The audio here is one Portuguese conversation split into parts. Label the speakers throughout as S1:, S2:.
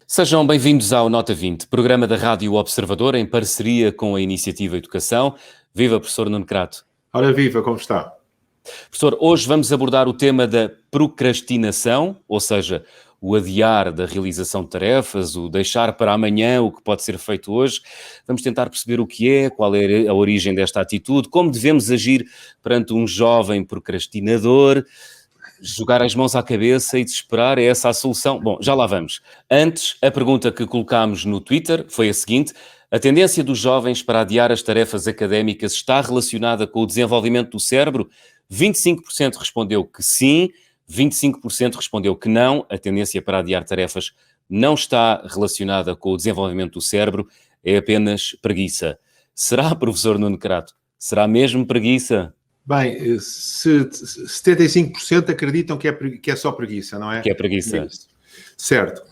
S1: Sejam bem-vindos ao Nota 20, programa da Rádio Observador em parceria com a Iniciativa Educação. Viva, professor Nuno Crato.
S2: Ora viva, como está?
S1: Professor, hoje vamos abordar o tema da procrastinação, ou seja, o adiar da realização de tarefas, o deixar para amanhã o que pode ser feito hoje. Vamos tentar perceber o que é, qual é a origem desta atitude, como devemos agir perante um jovem procrastinador. Jogar as mãos à cabeça e desesperar, é essa a solução? Bom, já lá vamos. Antes, a pergunta que colocámos no Twitter foi a seguinte: a tendência dos jovens para adiar as tarefas académicas está relacionada com o desenvolvimento do cérebro? 25% respondeu que sim, 25% respondeu que não. A tendência para adiar tarefas não está relacionada com o desenvolvimento do cérebro, é apenas preguiça. Será, professor Nuno Crato? Será mesmo preguiça?
S2: Bem, se 75% acreditam que é só preguiça, não é?
S1: Que é preguiça.
S2: Certo.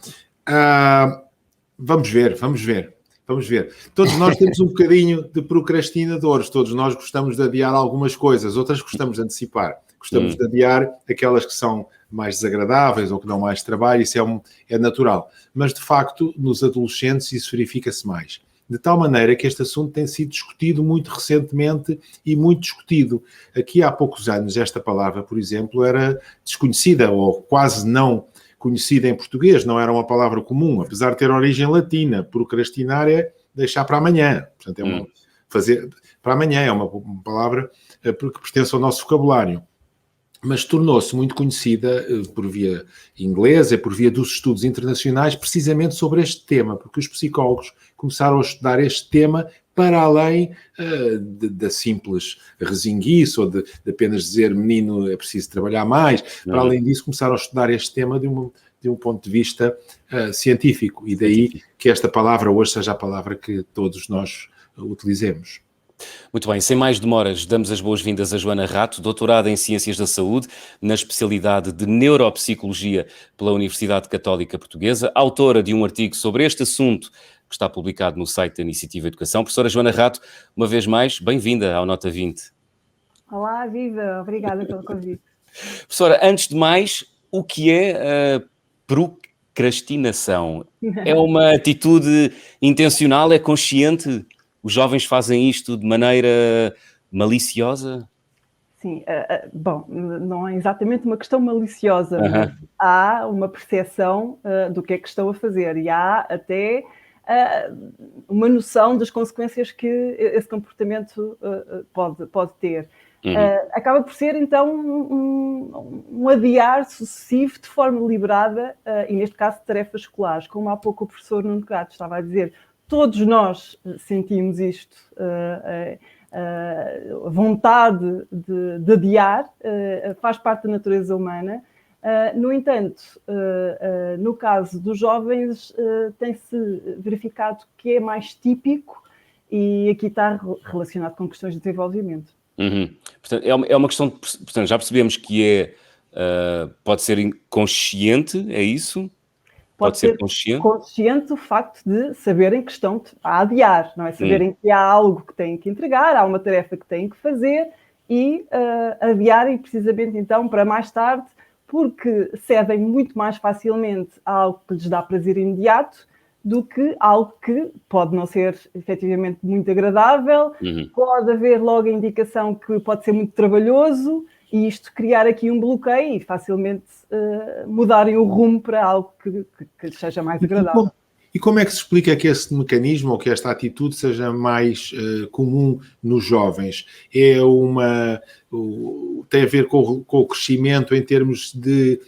S2: Vamos ver. Todos nós temos um bocadinho de procrastinadores. Todos nós gostamos de adiar algumas coisas, outras gostamos de antecipar. Gostamos de adiar aquelas que são mais desagradáveis ou que dão mais trabalho, isso é natural. Mas, de facto, nos adolescentes isso verifica-se mais. De tal maneira que este assunto tem sido discutido muito recentemente e muito discutido. Aqui há poucos anos esta palavra, por exemplo, era desconhecida ou quase não conhecida em português, não era uma palavra comum, apesar de ter origem latina. Procrastinar é deixar para amanhã. Portanto, fazer para amanhã é uma palavra que pertence ao nosso vocabulário. Mas tornou-se muito conhecida por via inglesa e por via dos estudos internacionais precisamente sobre este tema, porque os psicólogos começaram a estudar este tema para além da simples rezinguice ou de apenas dizer menino é preciso trabalhar mais. Para além disso, começaram a estudar este tema de um ponto de vista científico, e daí que esta palavra hoje seja a palavra que todos nós utilizemos.
S1: Muito bem, sem mais demoras, damos as boas-vindas a Joana Rato, doutorada em Ciências da Saúde, na especialidade de Neuropsicologia pela Universidade Católica Portuguesa, autora de um artigo sobre este assunto que está publicado no site da Iniciativa Educação. Professora Joana Rato, uma vez mais, bem-vinda ao Nota 20.
S3: Olá, viva! Obrigada pelo convite.
S1: Professora, antes de mais, o que é a procrastinação? É uma atitude intencional, é consciente? Os jovens fazem isto de maneira maliciosa?
S3: Sim, bom, não é exatamente uma questão maliciosa, mas há uma percepção do que é que estão a fazer e há até uma noção das consequências que esse comportamento pode ter. Acaba por ser, então, um adiar sucessivo de forma deliberada, e neste caso de tarefas escolares, como há pouco o professor Nuno Crato estava a dizer. Todos nós sentimos isto, a vontade de adiar, faz parte da natureza humana. No entanto, no caso dos jovens, tem-se verificado que é mais típico e aqui está relacionado com questões de desenvolvimento.
S1: Portanto, é uma questão, portanto, já percebemos que pode ser inconsciente, é isso?
S3: Pode ser consciente o facto de saberem que estão a adiar, não é? Saberem que há algo que têm que entregar, há uma tarefa que têm que fazer e adiarem precisamente então para mais tarde, porque cedem muito mais facilmente a algo que lhes dá prazer imediato do que algo que pode não ser efetivamente muito agradável, pode haver logo a indicação que pode ser muito trabalhoso, e isto criar aqui um bloqueio e facilmente mudarem o rumo para algo que seja mais agradável.
S2: E como é que se explica que esse mecanismo ou que esta atitude seja mais comum nos jovens? Tem a ver com o crescimento em termos de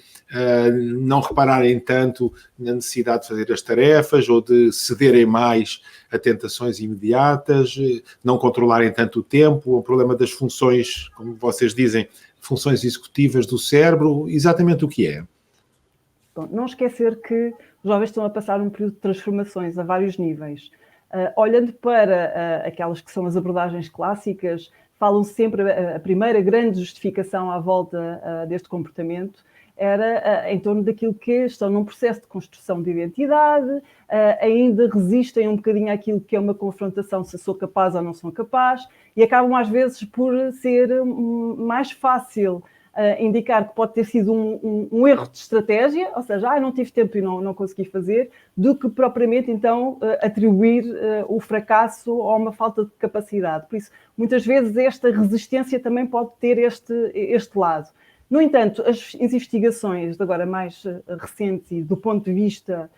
S2: não repararem tanto na necessidade de fazer as tarefas ou de cederem mais a tentações imediatas, não controlarem tanto o tempo, o problema das funções, como vocês dizem, funções executivas do cérebro, exatamente o que é?
S3: Bom, não esquecer que os jovens estão a passar um período de transformações a vários níveis. Olhando para aquelas que são as abordagens clássicas, falam sempre, a primeira grande justificação à volta deste comportamento era em torno daquilo que estão num processo de construção de identidade, ainda resistem um bocadinho àquilo que é uma confrontação se sou capaz ou não sou capaz, e acabam às vezes por ser mais fácil indicar que pode ter sido um erro de estratégia, ou seja, não tive tempo e não consegui fazer, do que propriamente então atribuir o fracasso a uma falta de capacidade. Por isso, muitas vezes esta resistência também pode ter este lado. No entanto, as investigações agora mais recentes e do ponto de vista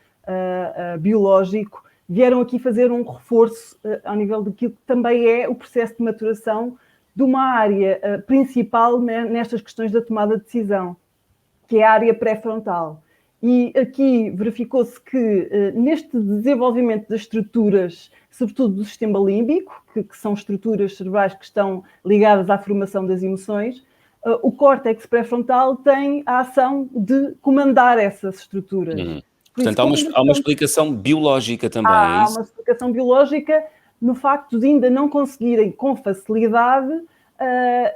S3: biológico vieram aqui fazer um reforço ao nível daquilo que também é o processo de maturação de uma área principal nestas questões da tomada de decisão, que é a área pré-frontal. E aqui verificou-se que neste desenvolvimento das estruturas, sobretudo do sistema límbico, que são estruturas cerebrais que estão ligadas à formação das emoções, o córtex pré-frontal tem a ação de comandar essas estruturas.
S1: Portanto, há uma explicação biológica também, é isso?
S3: Há uma explicação biológica no facto de ainda não conseguirem com facilidade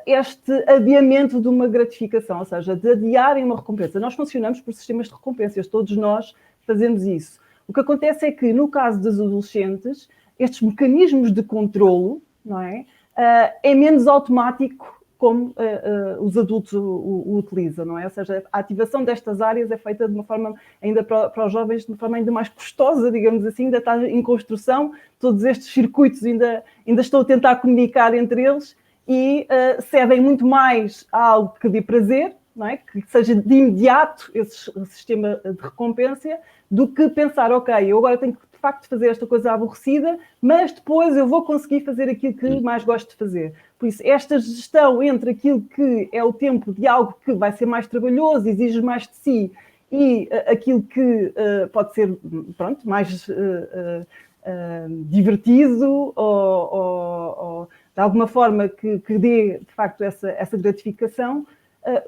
S3: este adiamento de uma gratificação, ou seja, de adiarem uma recompensa. Nós funcionamos por sistemas de recompensas, todos nós fazemos isso. O que acontece é que, no caso dos adolescentes, estes mecanismos de controlo, não é menos automático como os adultos o utilizam, não é? Ou seja, a ativação destas áreas é feita de uma forma, ainda para os jovens, de uma forma ainda mais custosa, digamos assim, ainda está em construção, todos estes circuitos ainda estão a tentar comunicar entre eles e cedem muito mais a algo que dê prazer, não é? Que seja de imediato esse sistema de recompensa, do que pensar, ok, eu agora tenho que de facto fazer esta coisa aborrecida, mas depois eu vou conseguir fazer aquilo que mais gosto de fazer. Por isso, esta gestão entre aquilo que é o tempo de algo que vai ser mais trabalhoso, exige mais de si, e aquilo que pode ser, pronto, mais divertido ou de alguma forma que dê, de facto, essa gratificação,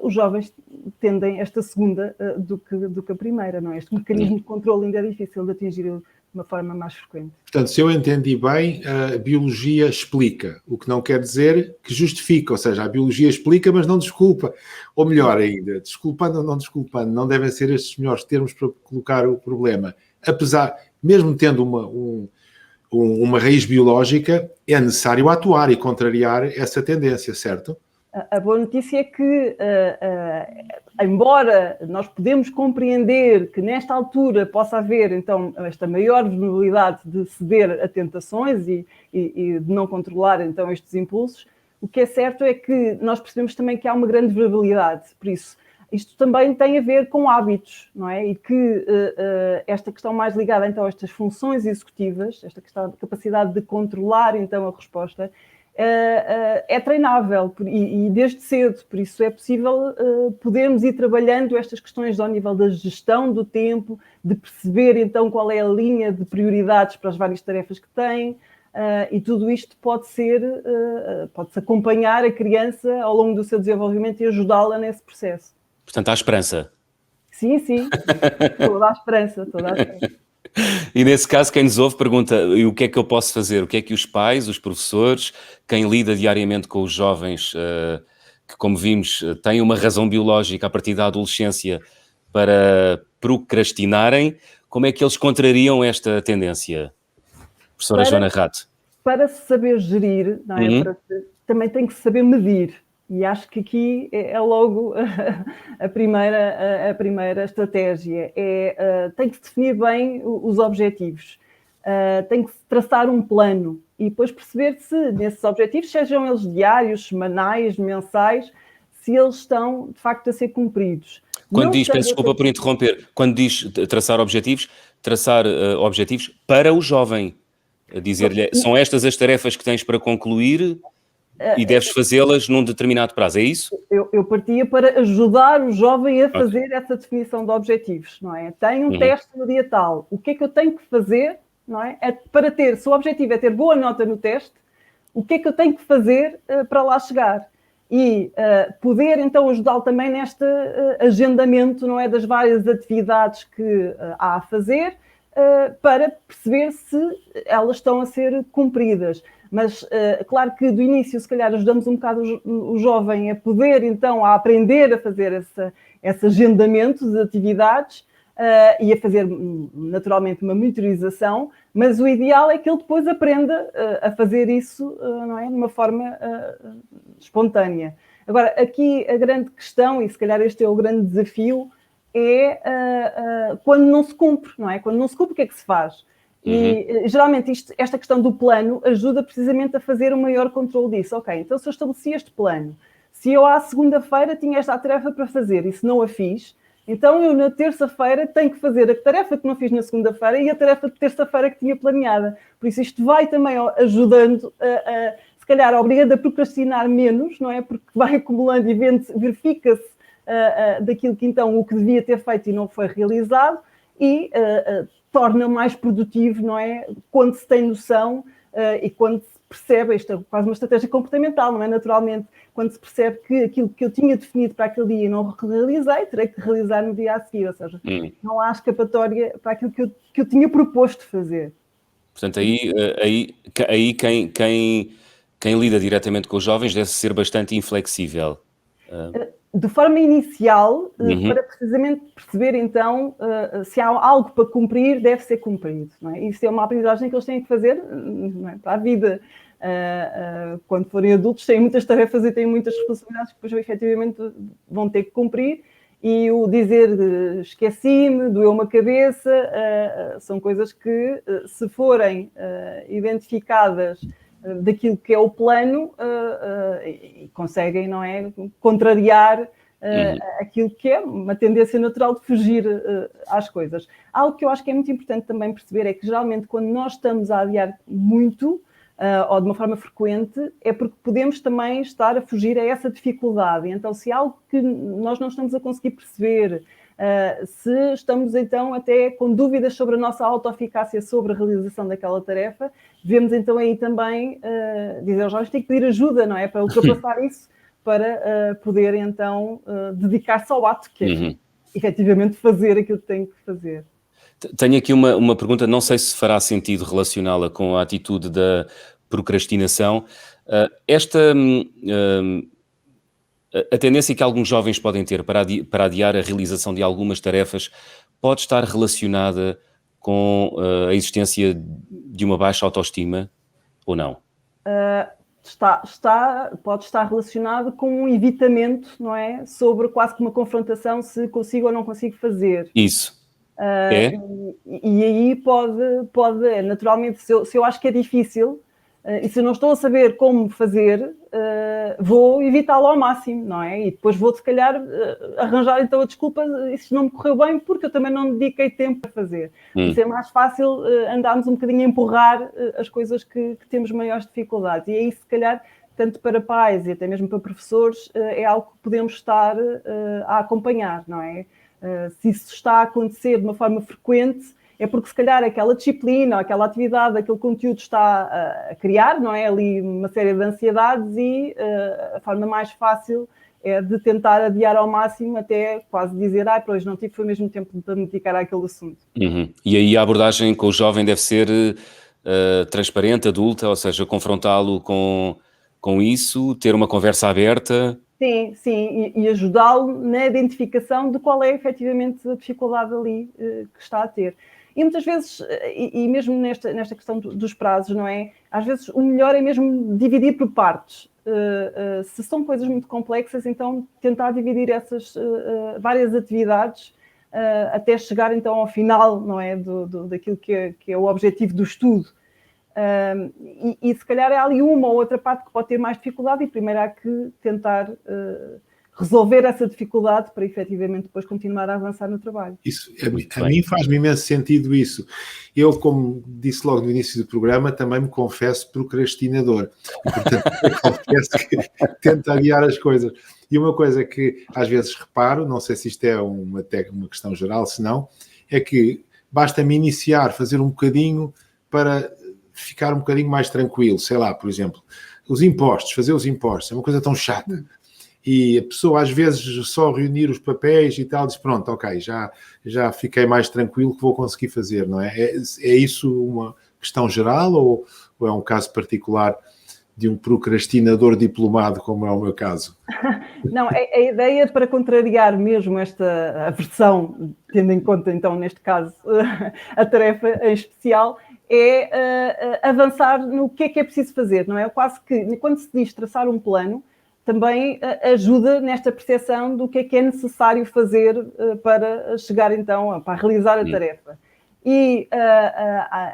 S3: os jovens tendem esta segunda do que a primeira, não é? Este mecanismo de controle ainda é difícil de atingir de uma forma mais frequente.
S2: Portanto, se eu entendi bem, a biologia explica, o que não quer dizer que justifica, ou seja, a biologia explica, mas não desculpa. Ou melhor ainda, desculpando ou não desculpando, não devem ser estes melhores termos para colocar o problema. Apesar, mesmo tendo uma raiz biológica, é necessário atuar e contrariar essa tendência, certo?
S3: A boa notícia é que, embora nós podemos compreender que nesta altura possa haver, então, esta maior vulnerabilidade de ceder a tentações e de não controlar, então, estes impulsos, o que é certo é que nós percebemos também que há uma grande vulnerabilidade. Por isso, isto também tem a ver com hábitos, não é? E que esta questão mais ligada, então, a estas funções executivas, esta questão de capacidade de controlar, então, a resposta, é treinável e desde cedo, por isso é possível podermos ir trabalhando estas questões ao nível da gestão do tempo, de perceber então qual é a linha de prioridades para as várias tarefas que tem, e tudo isto pode-se acompanhar a criança ao longo do seu desenvolvimento e ajudá-la nesse processo.
S1: Portanto, há esperança.
S3: Sim, toda a esperança.
S1: E nesse caso, quem nos ouve pergunta, e o que é que eu posso fazer? O que é que os pais, os professores, quem lida diariamente com os jovens, que como vimos, têm uma razão biológica a partir da adolescência para procrastinarem, como é que eles contrariam esta tendência? Professora Joana Rato.
S3: Para se saber gerir, não é? Também tem que saber medir. E acho que aqui é logo a primeira estratégia. Tem que se definir bem os objetivos. Tem que se traçar um plano e depois perceber se nesses objetivos, sejam eles diários, semanais, mensais, se eles estão, de facto, a ser cumpridos.
S1: Quando diz, peço desculpa por interromper, quando diz traçar objetivos para o jovem. Dizer-lhe, são estas as tarefas que tens para concluir... E deves fazê-las num determinado prazo, é isso?
S3: Eu partia para ajudar o jovem a fazer essa definição de objetivos, não é? Tenho um teste no dia tal, o que é que eu tenho que fazer, não é? Para ter, se o objetivo é ter boa nota no teste, o que é que eu tenho que fazer para lá chegar? E poder então ajudá-lo também neste agendamento, não é? Das várias atividades que há a fazer, para perceber se elas estão a ser cumpridas. Mas, claro que do início, se calhar, ajudamos um bocado o jovem a poder, então, a aprender a fazer esse agendamento de atividades e a fazer, naturalmente, uma monitorização, mas o ideal é que ele depois aprenda a fazer isso, não é? De uma forma espontânea. Agora, aqui a grande questão, e se calhar este é o grande desafio, é quando não se cumpre, não é? Quando não se cumpre, o que é que se faz? E geralmente esta questão do plano ajuda precisamente a fazer um maior controle disso. Ok, então se eu estabeleci este plano, se eu à segunda-feira tinha esta tarefa para fazer e se não a fiz, então eu na terça-feira tenho que fazer a tarefa que não fiz na segunda-feira e a tarefa de terça-feira que tinha planeada. Por isso isto vai também ajudando se calhar obrigando a procrastinar menos, não é? Porque vai acumulando e verifica-se daquilo que então o que devia ter feito e não foi realizado e torna mais produtivo, não é? Quando se tem noção e quando se percebe, isto é quase uma estratégia comportamental, não é? Naturalmente, quando se percebe que aquilo que eu tinha definido para aquele dia e não realizei, terei que realizar no dia a seguir, ou seja, não há escapatória para aquilo que eu tinha proposto fazer.
S1: Portanto, aí quem lida diretamente com os jovens deve ser bastante inflexível.
S3: De forma inicial, para precisamente perceber, então, se há algo para cumprir, deve ser cumprido. Não é? Isso é uma aprendizagem que eles têm que fazer, não é? Para a vida. Quando forem adultos, têm muitas tarefas e têm muitas responsabilidades que depois, efetivamente, vão ter que cumprir. E o dizer esqueci-me, doeu-me a cabeça, são coisas que, se forem identificadas daquilo que é o plano e conseguem, não é, contrariar aquilo que é uma tendência natural de fugir às coisas. Algo que eu acho que é muito importante também perceber é que geralmente quando nós estamos a adiar muito ou de uma forma frequente é porque podemos também estar a fugir a essa dificuldade. Então, se há algo que nós não estamos a conseguir perceber, se estamos então até com dúvidas sobre a nossa autoeficácia sobre a realização daquela tarefa, devemos então aí também dizer aos jovens que têm que pedir ajuda, não é? Para ultrapassar isso, para poder então dedicar-se ao ato, que é efetivamente fazer aquilo que tem que fazer.
S1: Tenho aqui uma pergunta, não sei se fará sentido relacioná-la com a atitude da procrastinação. A tendência que alguns jovens podem ter para adiar a realização de algumas tarefas pode estar relacionada com a existência de uma baixa autoestima ou não?
S3: Pode estar relacionado com um evitamento, não é? Sobre quase que uma confrontação se consigo ou não consigo fazer.
S1: Isso.
S3: E aí pode naturalmente, se eu acho que é difícil e se eu não estou a saber como fazer, vou evitá-lo ao máximo, não é? E depois vou, se calhar, arranjar então a desculpa, isso não me correu bem porque eu também não dediquei tempo para fazer. Isso é mais fácil andarmos um bocadinho a empurrar as coisas que temos maiores dificuldades. E aí, se calhar, tanto para pais e até mesmo para professores, é algo que podemos estar a acompanhar, não é? Se isso está a acontecer de uma forma frequente, é porque se calhar aquela disciplina, aquela atividade, aquele conteúdo está a criar, não é? Ali uma série de ansiedades e a forma mais fácil é de tentar adiar ao máximo até quase dizer, pois não tive, foi mesmo tempo para me dedicar àquele assunto.
S1: E aí a abordagem com o jovem deve ser transparente, adulta, ou seja, confrontá-lo com isso, ter uma conversa aberta.
S3: Sim, e ajudá-lo na identificação de qual é efetivamente a dificuldade ali que está a ter. E muitas vezes, e mesmo nesta questão dos prazos, não é? Às vezes o melhor é mesmo dividir por partes. Se são coisas muito complexas, então tentar dividir essas várias atividades até chegar então ao final, não é? Daquilo que é o objetivo do estudo. E se calhar é ali uma ou outra parte que pode ter mais dificuldade e primeiro há que tentar resolver essa dificuldade para efetivamente depois continuar a avançar no trabalho.
S2: Isso, a mim faz-me imenso sentido isso. Eu, como disse logo no início do programa, também me confesso procrastinador. E, portanto, confesso que tento adiar as coisas. E uma coisa que às vezes reparo, não sei se isto é uma questão geral, se não, é que basta-me iniciar, fazer um bocadinho para ficar um bocadinho mais tranquilo. Sei lá, por exemplo, fazer os impostos, é uma coisa tão chata. E a pessoa, às vezes, só reunir os papéis e tal, diz, pronto, ok, já fiquei mais tranquilo que vou conseguir fazer, não é? É isso uma questão geral ou é um caso particular de um procrastinador diplomado, como é o meu caso?
S3: Não, a ideia para contrariar mesmo esta aversão, tendo em conta, então, neste caso, a tarefa em especial, é avançar no que é preciso fazer, não é? Quase que, quando se diz traçar um plano, também ajuda nesta percepção do que é necessário fazer para chegar então, para realizar a tarefa. E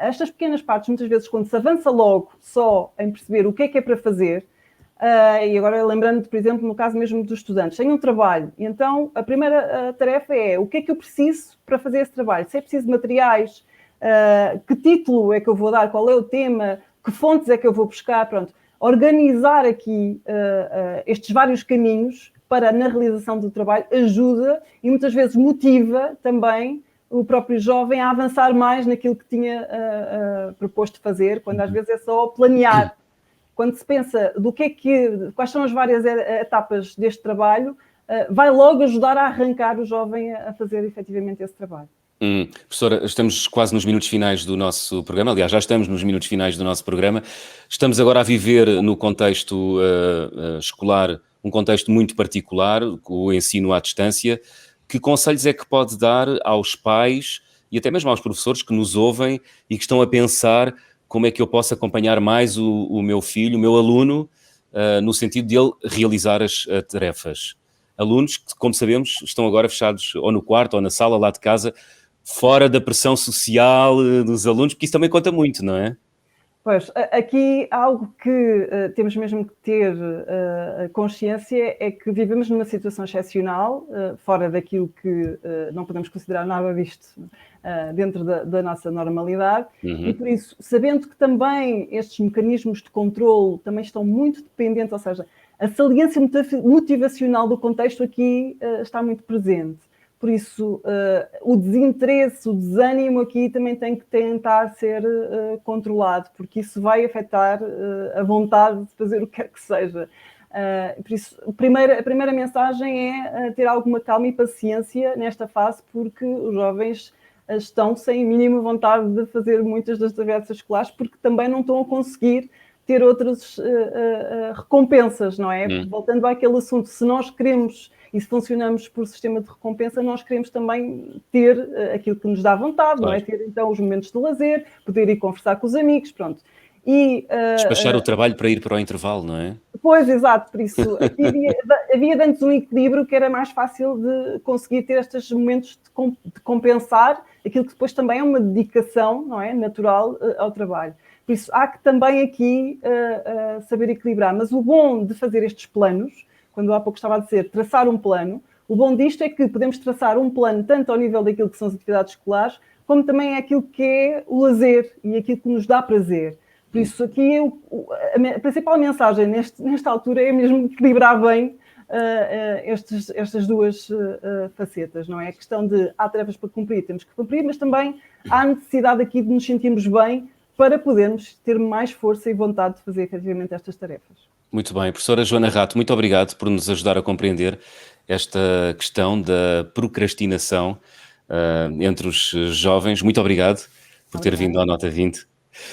S3: estas pequenas partes, muitas vezes, quando se avança logo só em perceber o que é para fazer, e agora lembrando, por exemplo, no caso mesmo dos estudantes, têm um trabalho, e então a primeira tarefa é o que é que eu preciso para fazer esse trabalho? Se é preciso de materiais, que título é que eu vou dar, qual é o tema, que fontes é que eu vou buscar, pronto. Organizar aqui estes vários caminhos para, na realização do trabalho, ajuda e muitas vezes motiva também o próprio jovem a avançar mais naquilo que tinha proposto fazer, quando às vezes é só planear. Quando se pensa quais são as várias etapas deste trabalho, vai logo ajudar a arrancar o jovem a fazer efetivamente esse trabalho.
S1: Professora, estamos quase nos minutos finais do nosso programa, aliás, já estamos nos minutos finais do nosso programa. Estamos agora a viver no contexto escolar, um contexto muito particular, com o ensino à distância. Que conselhos é que pode dar aos pais e até mesmo aos professores que nos ouvem e que estão a pensar como é que eu posso acompanhar mais o meu filho, o meu aluno, no sentido de ele realizar as tarefas? Alunos que, como sabemos, estão agora fechados ou no quarto ou na sala lá de casa, fora da pressão social dos alunos, porque isso também conta muito, não é?
S3: Pois, aqui algo que temos mesmo que ter consciência é que vivemos numa situação excepcional, fora daquilo que não podemos considerar nada disto dentro da nossa normalidade, e por isso, sabendo que também estes mecanismos de controlo também estão muito dependentes, ou seja, a saliência motivacional do contexto aqui está muito presente. Por isso, o desinteresse, o desânimo aqui também tem que tentar ser controlado, porque isso vai afetar a vontade de fazer o que quer que seja. Por isso, a primeira mensagem é ter alguma calma e paciência nesta fase, porque os jovens estão sem mínima vontade de fazer muitas das tarefas escolares, porque também não estão a conseguir ter outras recompensas, não é? Voltando àquele assunto, se nós queremos... E se funcionamos por sistema de recompensa, nós queremos também ter aquilo que nos dá vontade, claro. Não é? Ter então os momentos de lazer, poder ir conversar com os amigos, pronto. E,
S1: despachar o trabalho para ir para o intervalo, não é?
S3: Pois, exato, por isso aqui havia antes um equilíbrio que era mais fácil de conseguir ter estes momentos de compensar aquilo que depois também é uma dedicação, não é? Natural ao trabalho. Por isso há que também aqui saber equilibrar, mas o bom de fazer estes planos, quando há pouco estava a dizer, traçar um plano, o bom disto é que podemos traçar um plano tanto ao nível daquilo que são as atividades escolares, como também é aquilo que é o lazer e aquilo que nos dá prazer. Por isso, aqui a principal mensagem nesta altura é mesmo equilibrar bem estas duas facetas, não é? A questão de há tarefas para cumprir, temos que cumprir, mas também há necessidade aqui de nos sentirmos bem para podermos ter mais força e vontade de fazer efetivamente estas tarefas.
S1: Muito bem. Professora Joana Rato, muito obrigado por nos ajudar a compreender esta questão da procrastinação entre os jovens. Muito obrigado por ter vindo à Nota 20.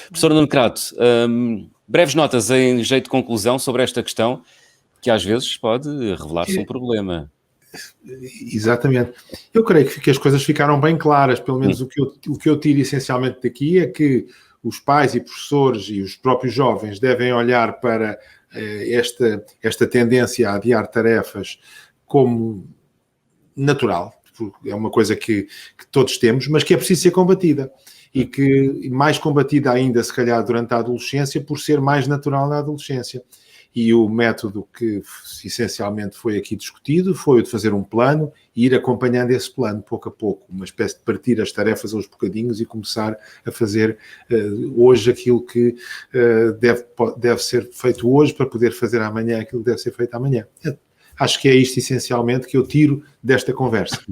S1: Professora Nuno Crato, breves notas em jeito de conclusão sobre esta questão, que às vezes pode revelar-se um problema.
S2: Exatamente. Eu creio que as coisas ficaram bem claras, pelo menos o que eu tiro essencialmente daqui é que os pais e professores e os próprios jovens devem olhar para esta tendência a adiar tarefas como natural, porque é uma coisa que todos temos, mas que é preciso ser combatida. E que mais combatida ainda, se calhar, durante a adolescência, por ser mais natural na adolescência. E o método que essencialmente foi aqui discutido foi o de fazer um plano e ir acompanhando esse plano pouco a pouco, uma espécie de partir as tarefas aos bocadinhos e começar a fazer hoje aquilo que deve ser feito hoje para poder fazer amanhã aquilo que deve ser feito amanhã. Acho que é isto essencialmente que eu tiro desta conversa.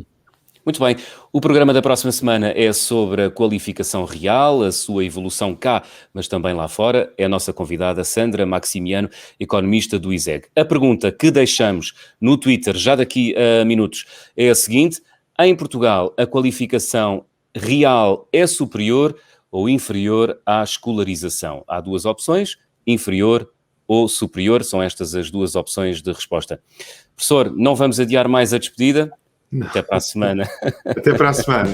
S1: Muito bem. O programa da próxima semana é sobre a qualificação real, a sua evolução cá, mas também lá fora. É a nossa convidada Sandra Maximiano, economista do ISEG. A pergunta que deixamos no Twitter já daqui a minutos é a seguinte: em Portugal, a qualificação real é superior ou inferior à escolarização? Há duas opções, inferior ou superior, são estas as duas opções de resposta. Professor, não vamos adiar mais a despedida? Não. Até para a semana.
S2: Até para a semana.